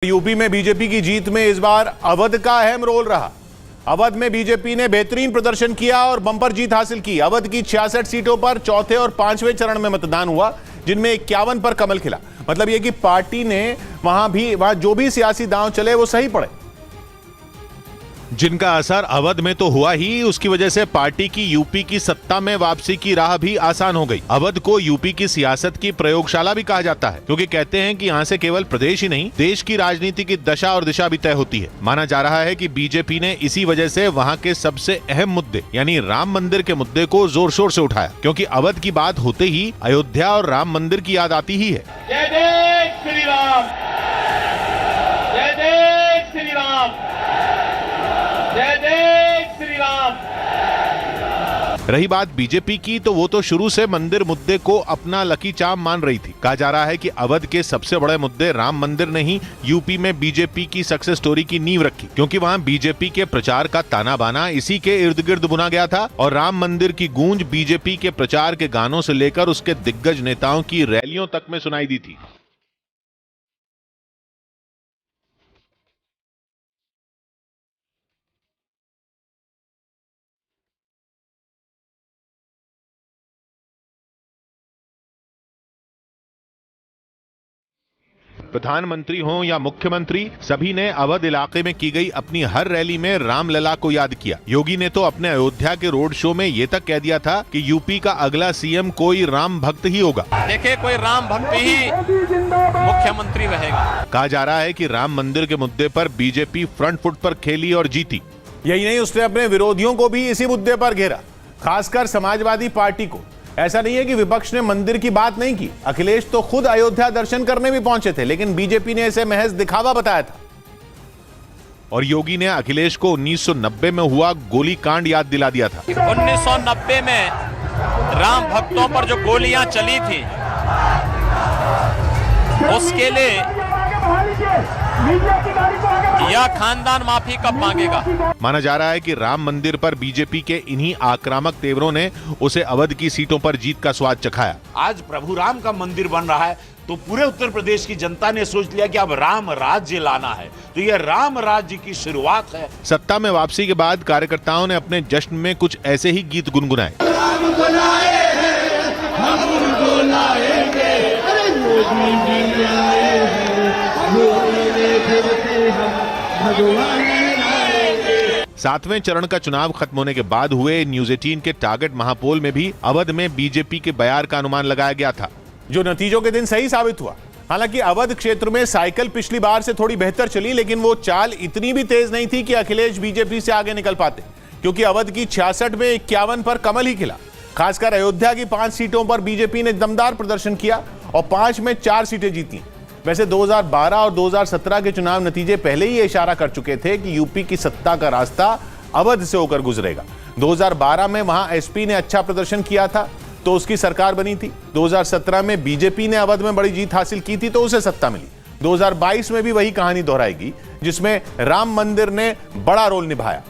UP में BJP की जीत में इस बार अवध का अहम रोल रहा। अवध में बीजेपी ने बेहतरीन प्रदर्शन किया और बंपर जीत हासिल की। अवध की 66 सीटों पर चौथे और पांचवें चरण में मतदान हुआ, जिनमें 51 पर कमल खिला। मतलब यह कि पार्टी ने वहां जो भी सियासी दांव चले वो सही पड़े, जिनका असर अवध में तो हुआ ही, उसकी वजह से पार्टी की यूपी की सत्ता में वापसी की राह भी आसान हो गई। अवध को यूपी की सियासत की प्रयोगशाला भी कहा जाता है, क्योंकि कहते हैं कि यहाँ से केवल प्रदेश ही नहीं, देश की राजनीति की दशा और दिशा भी तय होती है। माना जा रहा है कि बीजेपी ने इसी वजह से वहाँ के सबसे अहम मुद्दे यानी राम मंदिर के मुद्दे को जोर शोर से उठाया, क्योंकि अवध की बात होते ही अयोध्या और राम मंदिर की याद आती ही है। जय जय श्री राम, जय जय श्री राम, जय जय श्री राम। रही बात बीजेपी की, तो वो तो शुरू से मंदिर मुद्दे को अपना लकी चार्म मान रही थी। कहा जा रहा है कि अवध के सबसे बड़े मुद्दे राम मंदिर ने ही यूपी में बीजेपी की सक्सेस स्टोरी की नींव रखी, क्योंकि वहां बीजेपी के प्रचार का ताना बाना इसी के इर्द गिर्द बुना गया था और राम मंदिर की गूंज बीजेपी के प्रचार के गानों से लेकर उसके दिग्गज नेताओं की रैलियों तक में सुनाई दी थी। प्रधानमंत्री हों या मुख्यमंत्री, सभी ने अवध इलाके में की गई अपनी हर रैली में रामलला को याद किया। योगी ने तो अपने अयोध्या के रोड शो में ये तक कह दिया था कि यूपी का अगला सीएम कोई राम भक्त ही होगा। देखिए, कोई राम भक्त ही मुख्यमंत्री रहेगा। कहा जा रहा है कि राम मंदिर के मुद्दे पर बीजेपी फ्रंट फुट पर खेली और जीती। यही नहीं, उसने अपने विरोधियों को भी इसी मुद्दे पर घेरा, खासकर समाजवादी पार्टी को। ऐसा नहीं है कि विपक्ष ने मंदिर की बात नहीं की, अखिलेश तो खुद अयोध्या दर्शन करने भी पहुंचे थे, लेकिन बीजेपी ने इसे महज दिखावा बताया था। और योगी ने अखिलेश को 1990 में हुआ गोली कांड याद दिला दिया था। 1990 में राम भक्तों पर जो गोलियां चली थी, उसके लिए यह खानदान माफी कब मांगेगा। माना जा रहा है कि राम मंदिर पर बीजेपी के इन्हीं आक्रामक तेवरों ने उसे अवध की सीटों पर जीत का स्वाद चखाया। आज प्रभु राम का मंदिर बन रहा है, तो पूरे उत्तर प्रदेश की जनता ने सोच लिया कि अब राम राज्य लाना है, तो यह राम राज्य की शुरुआत है। सत्ता में वापसी के बाद कार्यकर्ताओं ने अपने जश्न में कुछ ऐसे ही गीत गुनगुनाए। सातवें चरण का चुनाव खत्म होने के बाद हुए न्यूज 18 के टारगेट महापोल में भी अवध में बीजेपी के बयार का अनुमान लगाया गया था, जो नतीजों के दिन सही साबित हुआ। हालांकि अवध क्षेत्र में साइकिल पिछली बार से थोड़ी बेहतर चली, लेकिन वो चाल इतनी भी तेज नहीं थी कि अखिलेश बीजेपी से आगे निकल पाते, क्योंकि अवध की 66 में 51 पर कमल ही खिला। खासकर अयोध्या की 5 सीटों पर बीजेपी ने दमदार प्रदर्शन किया और 5 में 4 सीटें जीती। वैसे 2012 और 2017 के चुनाव नतीजे पहले ही इशारा कर चुके थे कि यूपी की सत्ता का रास्ता अवध से होकर गुजरेगा। 2012 में वहां एसपी ने अच्छा प्रदर्शन किया था तो उसकी सरकार बनी थी। 2017 में बीजेपी ने अवध में बड़ी जीत हासिल की थी तो उसे सत्ता मिली। 2022 में भी वही कहानी दोहराएगी, जिसमें राम मंदिर ने बड़ा रोल निभाया।